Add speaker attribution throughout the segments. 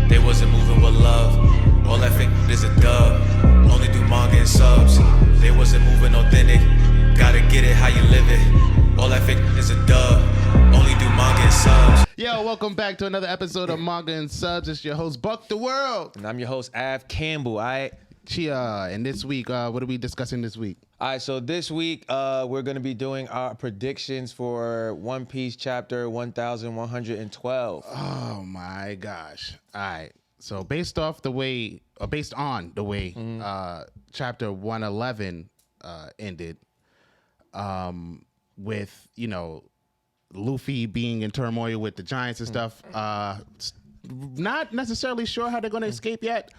Speaker 1: They wasn't moving with love. All that fake is a dub. Only do manga and subs. They wasn't moving authentic. Gotta get it how you live it. All that fake is a dub. Only do manga and subs.
Speaker 2: Yo, welcome back to another episode of Manga and Subs. It's your host, Buck the World.
Speaker 3: And I'm your host, Av Campbell. All right.
Speaker 2: Chia. And this week, what are we discussing this week?
Speaker 3: All right. So this week, we're going to be doing our predictions for One Piece chapter 1112.
Speaker 2: Oh my gosh. All right. So based on the way chapter 111 ended, with, you know, Luffy being in turmoil with the giants and stuff, not necessarily sure how they're going to escape yet.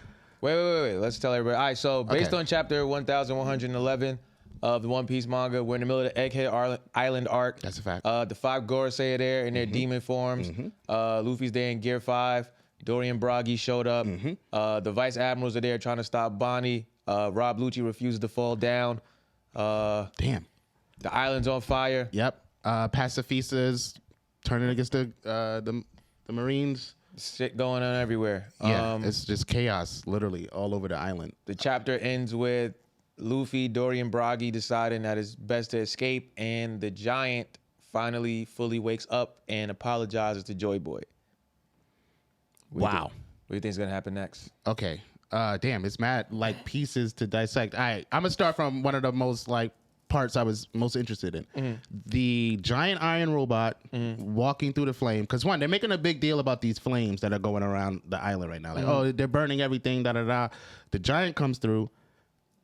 Speaker 3: Wait. Let's tell everybody. All right. So based on chapter 1111 of the One Piece manga, we're in the middle of the Egghead Island arc.
Speaker 2: That's a fact.
Speaker 3: The five Gorosei are there in their demon forms. Luffy's there in Gear 5. Dorian Bragi showed up. The Vice Admirals are there trying to stop Bonnie. Rob Lucci refuses to fall down.
Speaker 2: Damn.
Speaker 3: The island's on fire.
Speaker 2: Yep. Pacifistas turning against the Marines.
Speaker 3: Shit going on everywhere.
Speaker 2: Yeah, it's just chaos, literally, all over the island.
Speaker 3: The chapter ends with Luffy, Dorian Bragi deciding that it's best to escape, and the giant finally fully wakes up and apologizes to Joy Boy. What do you think is going to happen next?
Speaker 2: Okay. Damn, it's mad like pieces to dissect. All right, I'm going to start from one of the most like parts I was most interested in. The giant iron robot walking through the flame. Because one, they're making a big deal about these flames that are going around the island right now. Like, oh, they're burning everything, da-da-da. The giant comes through.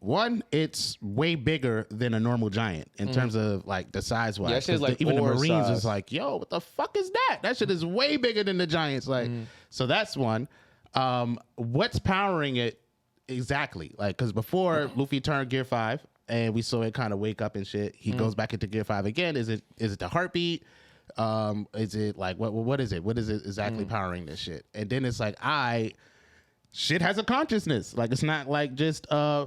Speaker 2: One, it's way bigger than a normal giant in terms of like the size wise.
Speaker 3: Yeah, that shit's like
Speaker 2: even the Marines
Speaker 3: size.
Speaker 2: was like, yo, what the fuck is that? That shit is way bigger than the giants. Like, so that's one. What's powering it exactly? Like, because before Luffy turned Gear 5 and we saw it kind of wake up and shit, he goes back into Gear 5 again. Is it the heartbeat? Is it like what is it? What is it exactly powering this shit? And then it's like shit has a consciousness. Like, it's not like just a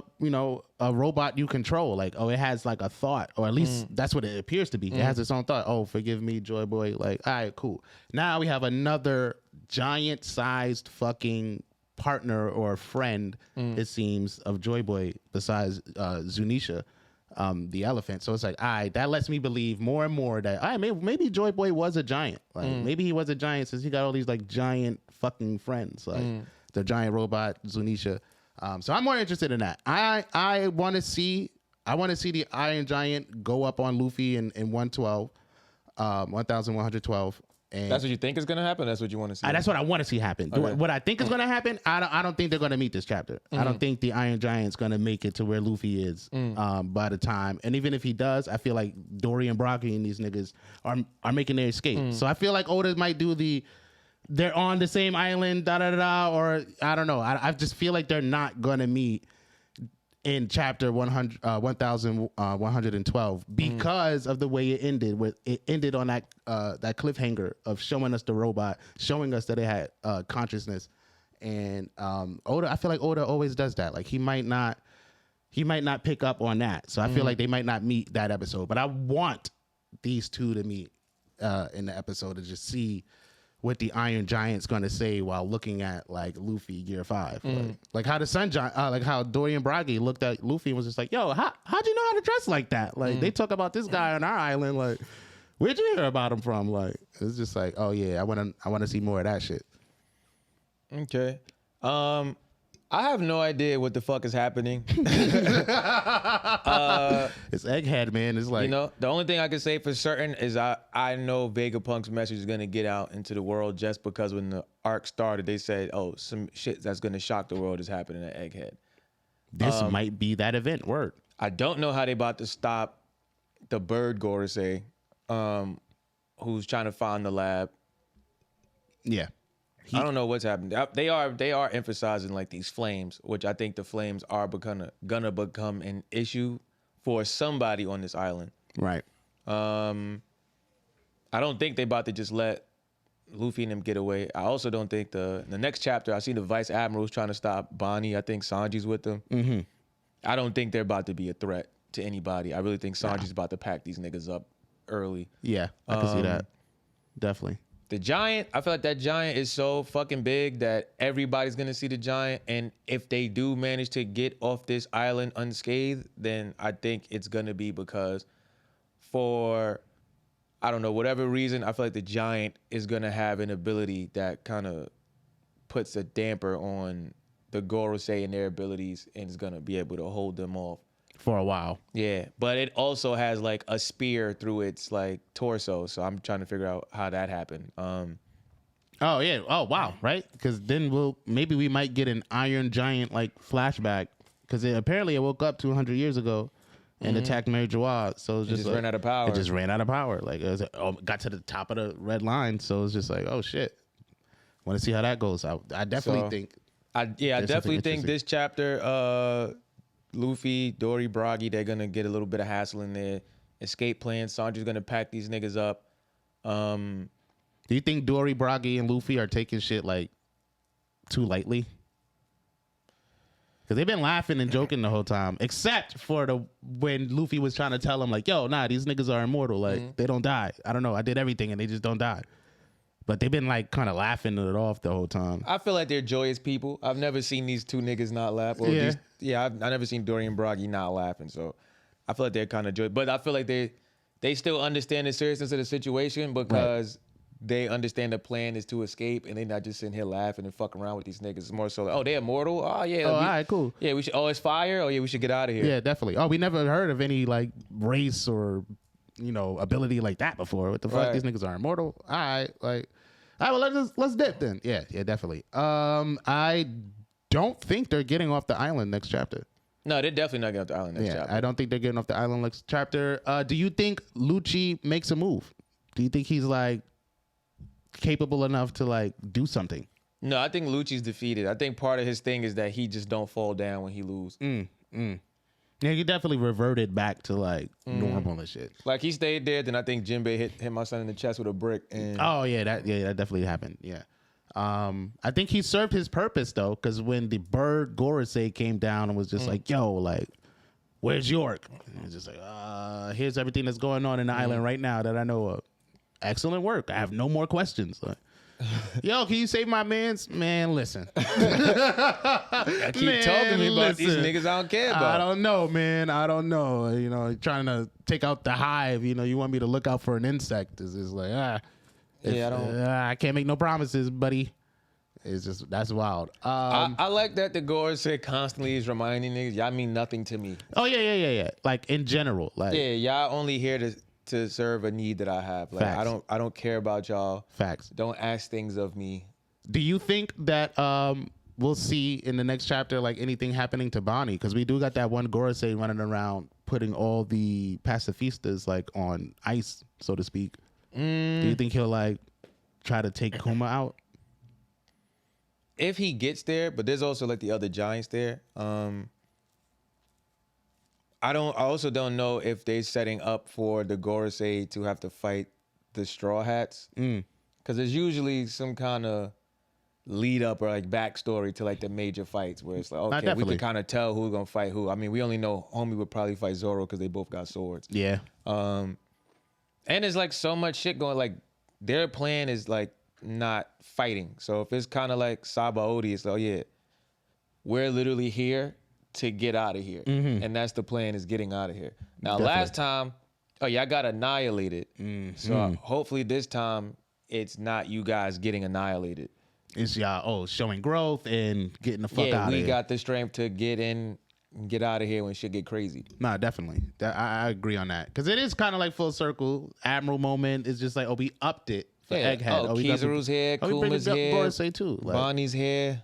Speaker 2: robot you control. Like, oh, it has like a thought, or at least that's what it appears to be. It has its own thought. Oh, forgive me, Joy Boy. Like, all right, cool. Now we have another giant sized fucking partner or friend, it seems, of Joy Boy besides Zunisha, the elephant. So it's like, all right, that lets me believe more and more that maybe Joy Boy was a giant. Like, maybe he was a giant since he got all these like giant fucking friends. Like the giant robot Zunisha. So I'm more interested in that. I want to see the Iron Giant go up on Luffy in 1112. And
Speaker 3: That's what you think is going to happen? That's what you want to see?
Speaker 2: that's what I want to see happen.
Speaker 3: Okay.
Speaker 2: What I think is going to happen, I don't think they're going to meet this chapter. I don't think the Iron Giant's going to make it to where Luffy is by the time. And even if he does, I feel like Dorian Bragi and these niggas are making their escape. So I feel like Oda might do they're on the same island, da-da-da-da, or I don't know. I just feel like they're not going to meet in chapter 1112 because of the way it ended. It ended on that cliffhanger of showing us the robot, showing us that it had consciousness. And Oda, I feel like Oda always does that. Like, he might not pick up on that. So I feel like they might not meet that episode. But I want these two to meet in the episode to just see what the Iron Giant's going to say while looking at like Luffy Gear 5. Like how the Sun Giant, like how Dorian Bragi looked at Luffy and was just like, yo, how'd you know how to dress like that? Like, they talk about this guy on our island. Like, where'd you hear about him from? Like, it's just like, oh yeah, I want to see more of that shit.
Speaker 3: Okay. I have no idea what the fuck is happening.
Speaker 2: It's Egghead, man. It's like,
Speaker 3: the only thing I can say for certain is I know Vegapunk's message is going to get out into the world just because when the arc started, they said, oh, some shit that's going to shock the world is happening at Egghead.
Speaker 2: This might be that event. Word.
Speaker 3: I don't know how they about to stop the bird Gorosei, who's trying to find the lab.
Speaker 2: Yeah.
Speaker 3: I don't know what's happening. They are emphasizing like these flames, which I think the flames are gonna become an issue for somebody on this island.
Speaker 2: Right.
Speaker 3: I don't think they about to just let Luffy and them get away. I also don't think the next chapter, I see the Vice Admirals trying to stop Bonnie. I think Sanji's with them. I don't think they're about to be a threat to anybody. I really think Sanji's about to pack these niggas up early.
Speaker 2: Yeah, I can see that. Definitely.
Speaker 3: The giant, I feel like that giant is so fucking big that everybody's gonna see the giant. And if they do manage to get off this island unscathed, then I think it's gonna be because for, I don't know, whatever reason, I feel like the giant is gonna have an ability that kind of puts a damper on the Gorosei and their abilities and is gonna be able to hold them off.
Speaker 2: For a while.
Speaker 3: Yeah, but it also has like a spear through its like torso, so I'm trying to figure out how that happened.
Speaker 2: Oh yeah. Oh wow. Right. Because then we might get an Iron Giant like flashback because apparently it woke up 200 years ago and attacked Mary Jawad. So it just
Speaker 3: ran out of power.
Speaker 2: It just ran out of power. Like got to the top of the red line. So it's just like, oh shit. Want to see how that goes. I definitely think.
Speaker 3: I definitely think this chapter. Luffy, Dory, Bragi, they're gonna get a little bit of hassle in there. Escape plan. Sanji's gonna pack these niggas up.
Speaker 2: Do you think Dory, Bragi, and Luffy are taking shit like too lightly? Because they've been laughing and joking the whole time, except for when Luffy was trying to tell them like, "Yo, nah, these niggas are immortal. Like they don't die. I don't know. I did everything and they just don't die." But they've been like kind of laughing it off the whole time.
Speaker 3: I feel like they're joyous people. I've never seen these two niggas not laugh. I've never seen Dory and Bragi not laughing. So I feel like they're kind of joyous. But I feel like they still understand the seriousness of the situation because they understand the plan is to escape and they're not just sitting here laughing and fucking around with these niggas. It's more so like, oh, they're immortal? Oh, yeah.
Speaker 2: Oh, all right, cool.
Speaker 3: Yeah, we should. Oh, it's fire? Oh, yeah, we should get out of here.
Speaker 2: Yeah, definitely. Oh, we never heard of any like race or, ability like that before. What the fuck?
Speaker 3: Right.
Speaker 2: These niggas are immortal? All right, like... All right, well, let's dip then. Yeah, definitely. I don't think they're getting off the island next chapter.
Speaker 3: No, they're definitely not getting off the island next chapter.
Speaker 2: I don't think they're getting off the island next chapter. Do you think Lucci makes a move? Do you think he's like capable enough to like do something?
Speaker 3: No, I think Lucci's defeated. I think part of his thing is that he just don't fall down when he lose.
Speaker 2: Yeah, he definitely reverted back to like normal and shit.
Speaker 3: Like he stayed there, then I think Jinbei hit my son in the chest with a brick. And
Speaker 2: that definitely happened. Yeah, I think he served his purpose though, because when the bird Gorosei came down and was just like, "Yo, like, where's York?" And it's just like, "Here's everything that's going on in the island right now that I know of. Excellent work. I have no more questions." Like, yo, can you save my man's? Man, listen.
Speaker 3: I keep talking to me about these niggas I don't care about.
Speaker 2: I don't know, man. I don't know. Trying to take out the hive. You want me to look out for an insect. It's just like, I can't make no promises, buddy. It's just, that's wild.
Speaker 3: I like that the Gorosei constantly is reminding niggas, y'all mean nothing to me.
Speaker 2: Oh, yeah. Like, in general. Like,
Speaker 3: yeah, y'all only here to serve a need that I have. Like
Speaker 2: Facts.
Speaker 3: I don't care about y'all.
Speaker 2: Facts.
Speaker 3: Don't ask things of me.
Speaker 2: Do you think that we'll see in the next chapter like anything happening to Bonnie? Because we do got that one Gorosei running around putting all the pacifistas like on ice, so to speak. Do you think he'll like try to take Kuma out?
Speaker 3: If he gets there, but there's also like the other giants there. I also don't know if they're setting up for the Gorosei to have to fight the Straw Hats. Because there's usually some kind of lead up or like backstory to like the major fights where it's like, okay, we can kind of tell who's going to fight who. I mean, we only know Homie would probably fight Zoro because they both got swords.
Speaker 2: Yeah.
Speaker 3: And there's like so much shit going, like their plan is like not fighting. So if it's kind of like Sabaody, it's like, oh yeah, we're literally here to get out of here. And that's the plan, is getting out of here. Now, last time, I got annihilated. So hopefully this time it's not you guys getting annihilated.
Speaker 2: It's y'all, showing growth and getting the fuck out of here.
Speaker 3: Yeah, we got the strength to get in and get out of here when shit get crazy.
Speaker 2: Nah, definitely. I agree on that. Because it is kind of like full circle. Admiral moment is just like, we upped it for Egghead.
Speaker 3: Kizaru's here, Kuma's here,
Speaker 2: Gorosei too. Like,
Speaker 3: Bonnie's here.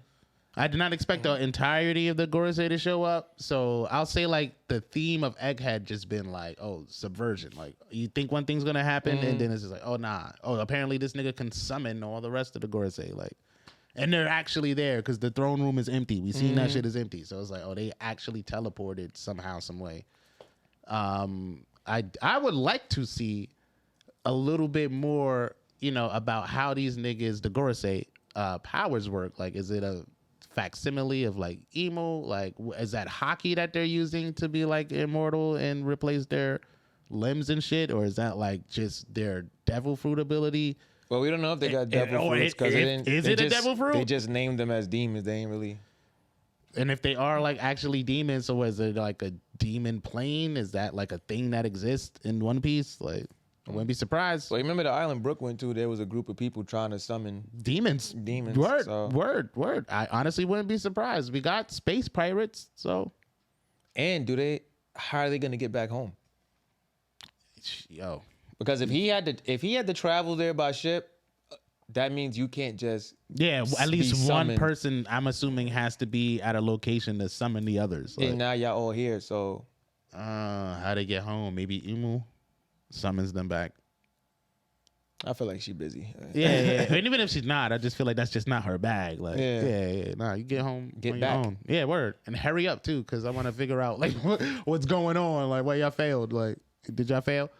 Speaker 2: I did not expect the entirety of the Gorosei to show up. So I'll say like the theme of Egghead just been like, subversion. Like you think one thing's going to happen and then it's just like, nah. Apparently this nigga can summon all the rest of the Gorosei. Like, and they're actually there because the throne room is empty. We seen that shit is empty. So it's like, they actually teleported somehow, some way. I would like to see a little bit more, about how these niggas, the Gorosei, powers work. Like, is it a facsimile of like emo? Like, is that hockey that they're using to be like immortal and replace their limbs and shit? Or is that like just their devil fruit ability?
Speaker 3: Well, we don't know if they got devil
Speaker 2: or
Speaker 3: fruits because
Speaker 2: is it a devil fruit?
Speaker 3: They just named them as demons. They ain't really.
Speaker 2: And if they are like actually demons, so is it like a demon plane? Is that like a thing that exists in One Piece? Like, I wouldn't be surprised.
Speaker 3: Well, you remember the island Brook went to? There was a group of people trying to summon
Speaker 2: Demons.
Speaker 3: demons.
Speaker 2: Word. I honestly wouldn't be surprised. We got space pirates, so.
Speaker 3: And how are they gonna get back home?
Speaker 2: Yo.
Speaker 3: Because if he had to travel there by ship, that means you can't just
Speaker 2: at least one
Speaker 3: summoned.
Speaker 2: person, I'm assuming, has to be at a location to summon the others. Like,
Speaker 3: And now y'all all here, so
Speaker 2: how they get home? Maybe Imu summons them back.
Speaker 3: I feel like she's busy.
Speaker 2: Yeah. And even if she's not, I just feel like that's just not her bag. Like, yeah. Nah, you get home,
Speaker 3: Get
Speaker 2: on
Speaker 3: back.
Speaker 2: your own. Yeah, word. And hurry up too, because I want to figure out like what's going on. Like, why y'all failed? Like, did y'all fail?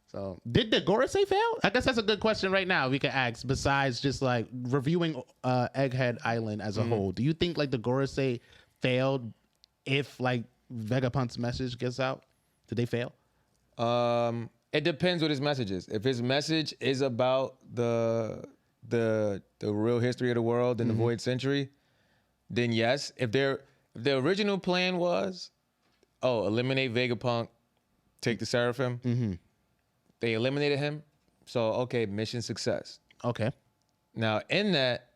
Speaker 2: So, did the Gorosei fail? I guess that's a good question right now. We can ask. Besides just like reviewing Egghead Island as a whole, do you think like the Gorosei failed if like Vegapunk's message gets out? Did they fail?
Speaker 3: It depends what his message is. If his message is about the real history of the world and the Void Century, then yes. If the original plan was, eliminate Vegapunk, take the Seraphim, they eliminated him. So okay, mission success.
Speaker 2: Okay.
Speaker 3: Now in that,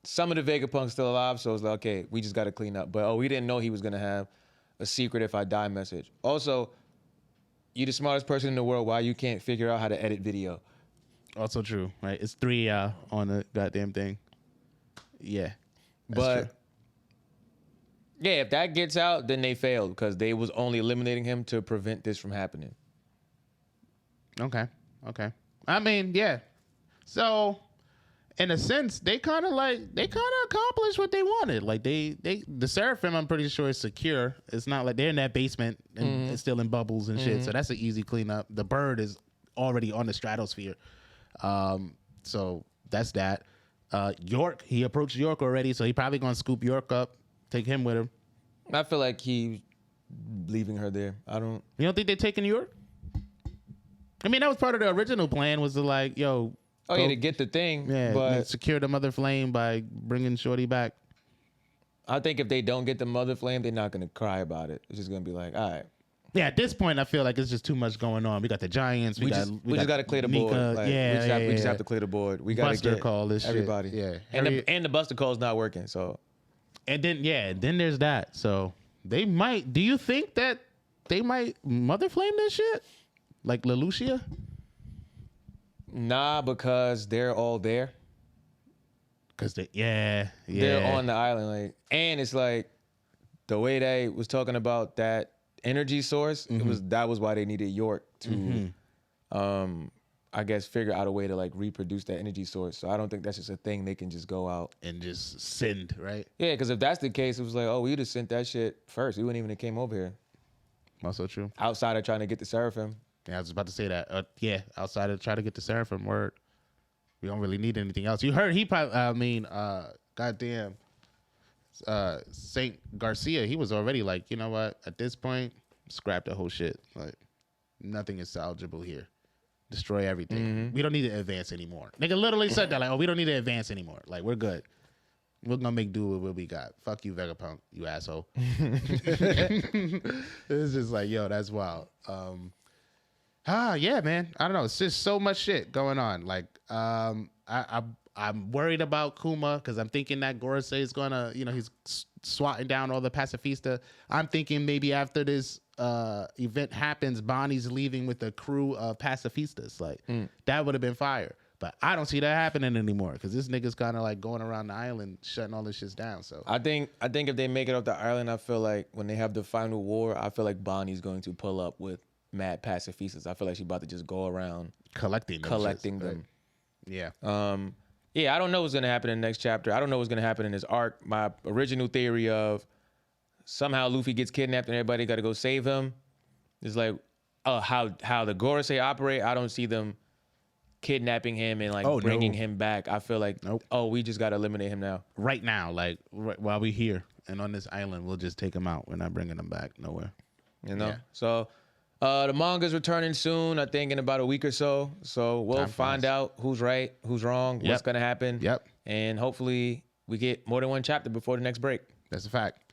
Speaker 3: some of the Vegapunk's still alive, so it's like okay, we just got to clean up. But we didn't know he was gonna have a secret if I die message. Also, you the smartest person in the world. Why you can't figure out how to edit video?
Speaker 2: Also true, right? It's 3 on the goddamn thing. Yeah.
Speaker 3: But
Speaker 2: true.
Speaker 3: yeah, if that gets out, then they failed because they was only eliminating him to prevent this from happening.
Speaker 2: Okay. I mean, yeah. So, in a sense, they kind of accomplished what they wanted. Like the Seraphim, I'm pretty sure is secure. It's not like they're in that basement and it's still in bubbles and shit. So that's an easy cleanup. The bird is already on the stratosphere. So that's that. York, he approached York already, so he probably gonna scoop York up, take him with him.
Speaker 3: I feel like he leaving her there.
Speaker 2: You don't think they're taking York? I mean, that was part of the original plan, was to like, yo.
Speaker 3: To get the thing.
Speaker 2: Yeah,
Speaker 3: but
Speaker 2: secure the mother flame by bringing Shorty back.
Speaker 3: I think if they don't get the mother flame, they're not gonna cry about it. It's just gonna be like, all right.
Speaker 2: Yeah, at this point, I feel like it's just too much going on. We got the Giants. We just
Speaker 3: got to clear the board. Like, we just have to clear the board. We got to
Speaker 2: Buster
Speaker 3: get
Speaker 2: call this
Speaker 3: everybody.
Speaker 2: Shit. Yeah,
Speaker 3: and the Buster call's not working. So,
Speaker 2: and then there's that. So they might. Do you think that they might mother flame this shit like Lelouchia?
Speaker 3: Nah, because they're all there.
Speaker 2: Because they're
Speaker 3: on the island, like, and it's like the way they was talking about that energy source. That was why they needed York to, I guess, figure out a way to like reproduce that energy source. So I don't think that's just a thing they can just go out
Speaker 2: and just send, right?
Speaker 3: Yeah, because if that's the case, it was like, we just sent that shit first. We wouldn't even have came over here.
Speaker 2: Also true.
Speaker 3: Outside of trying to get the Seraphim.
Speaker 2: Yeah, I was about to say that. Outside of trying to get the Seraphim, word. We don't really need anything else. You heard he probably, goddamn, Saint Garcia, he was already like, you know what? At this point, scrap the whole shit. Like, nothing is salvageable here. Destroy everything. We don't need to advance anymore. Nigga literally said that, like, we don't need to advance anymore. Like, we're good. We're gonna make do with what we got. Fuck you, Vegapunk, you asshole. It's just like, yo, that's wild. Yeah, man. I don't know. It's just so much shit going on. Like, I'm worried about Kuma because I'm thinking that Gorosei is gonna, he's swatting down all the pacifista. I'm thinking maybe after this event happens, Bonnie's leaving with a crew of pacifistas. Like, that would have been fire. But I don't see that happening anymore because this nigga's kind of like going around the island shutting all this shit down. So
Speaker 3: I think if they make it off the island, I feel like when they have the final war, I feel like Bonnie's going to pull up with mad pacifistas. I feel like she's about to just go around collecting them.
Speaker 2: Right? Yeah.
Speaker 3: I don't know what's gonna happen in the next chapter. I don't know what's gonna happen in this arc. My original theory of somehow Luffy gets kidnapped and everybody got to go save him is like, how the Gorosei operate. I don't see them kidnapping him and like bringing him back. I feel like, we just got to eliminate him now.
Speaker 2: Right now, like while we're here and on this island, we'll just take him out. We're not bringing him back nowhere.
Speaker 3: So The manga's returning soon, I think in about a week or so. So we'll
Speaker 2: Time
Speaker 3: find
Speaker 2: flies.
Speaker 3: out who's right, who's wrong, what's
Speaker 2: Yep.
Speaker 3: going to happen.
Speaker 2: Yep.
Speaker 3: And hopefully we get more than one chapter before the next break.
Speaker 2: That's a fact.